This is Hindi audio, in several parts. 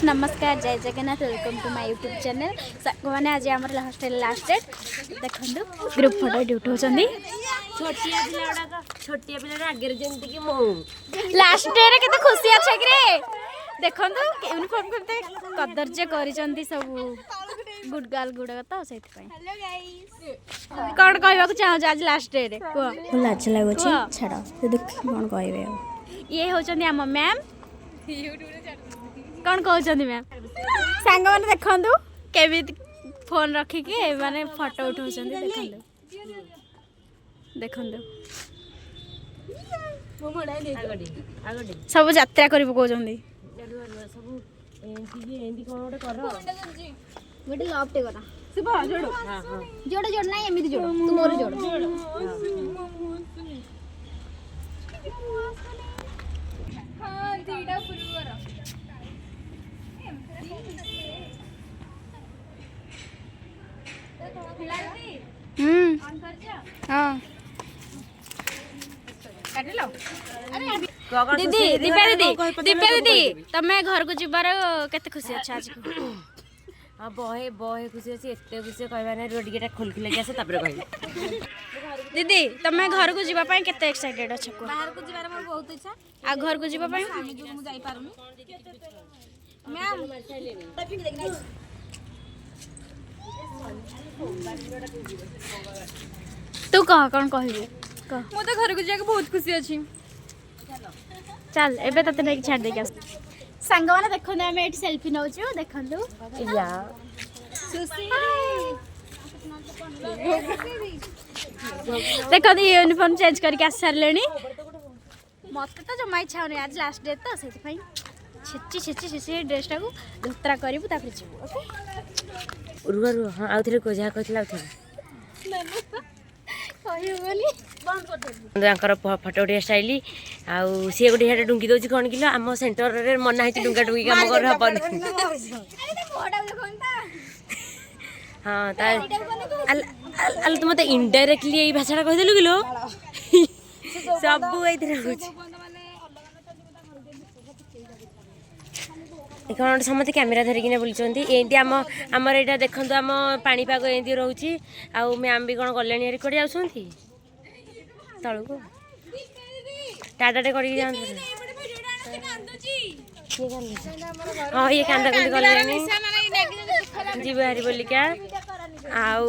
फ्रेंड्स नमस्कार जय Jagannath welcome to my YouTube channel मैंने आज आम हॉस्टल लास्ट डेट देखो ग्रुप फोटो उठाऊँ छोटिया पिला आगे जमी लास्ट डे रे केते खुशी अच्छे कि देखो यूनिफॉर्म करते कदर्य कर सब गुड गर्ल गुड़ाक तो से कौन कहवाक चाहूँ आज लास्ट डे रे कह लाज लगुच छाड़ देख कौन कह ये होचंदी आम मैम कौन कहते मैम सांग मैंने देखु केमी फोन रखिकी माने फोटो उठाऊँ देखु सब यात्रा कर पकाउछंदी गोटे लवटे करा जोड़ जोड़ ना एमती जोड़ तू मोर जोड़ हाँ दीदी दीपा दीदी दीपा दीदी तमें घर को जीवार केते खुशी अच्छा आज हाँ बहे बहे खुशी अच्छी एत खुशी कहवा ना रोडीटा खोल खुल आसे दीदी तमें घर को जीवा पाई केते एक्साइटेड अच्छा को बाहर को जीवार मोर बहुत इच्छा आ घर को जीवा पाई स्वामी जो मु जाई पारुनी तू कह कौन कहबू कह मु तो घर को जाके बहुत खुशी अच्छी चल एबे तते नहीं छाड़ दे सांग माने देखो ना मैं सेल्फी नौछु देखो देखो यूनिफॉर्म चेंज करके आस सारे मत तो जमा इच्छा होनी आज लास्ट डे तो से छेची छेची छेची ड्रेसटा को धोत्रा करू तापर जीवु ओके रुआ रुआ हाँ आउ थे को जहाँ कहला फटो उठा स्टाइल आउ सी गोटे हेड डुंगी दौर कौन किलो आम सेन्टर मना है डुंगा डुंगी कम कर हेनी हाँ तो मत इनडायरेक्टली यही भाषा कहीदेलु किलो सब कौन समस्त कैमेरा धरिकिना बुलुंट एमती आमर यहाँ देखु आम पाणीपाग एमती रोचे आउ मैम भी कौन गले हेरी कड़े जाऊँगी तलू को टाटाटे कर हाँ ये कांदा कुंदी गले जीव हारी बोलिका आउ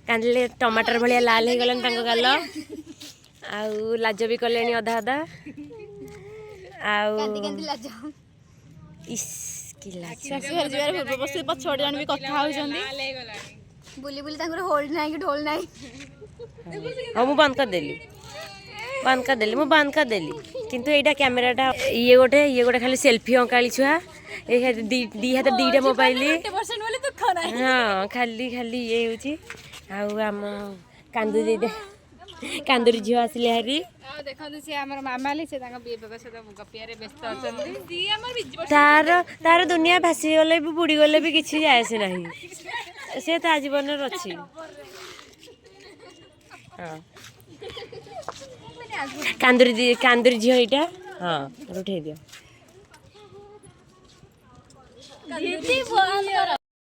कांदे टमाटर भाया लाल हो गलानी गाल आउ लाज भी कले अधा अधा पछड़ जन भी कथा बुली बुली होल्ड ना कि ढोल ना हाँ मुझे बंद करदेली मुझे बंद करदेली किंतु यहाँ कैमेराटा ये गोटे खाली सेल्फी अंकाली छुआ दी हाथ दीटा मोबाइल हाँ खाली खाली ये हूँ आम कांदू दे कांदूरी झील आसिले हारी तार तार दुनिया भासी गले भी बुड़ी गले भी किसी जाए से नहीं से तो आजीवन अच्छी हाँ कांदूरी झील यहाँ हाँ उठे दियो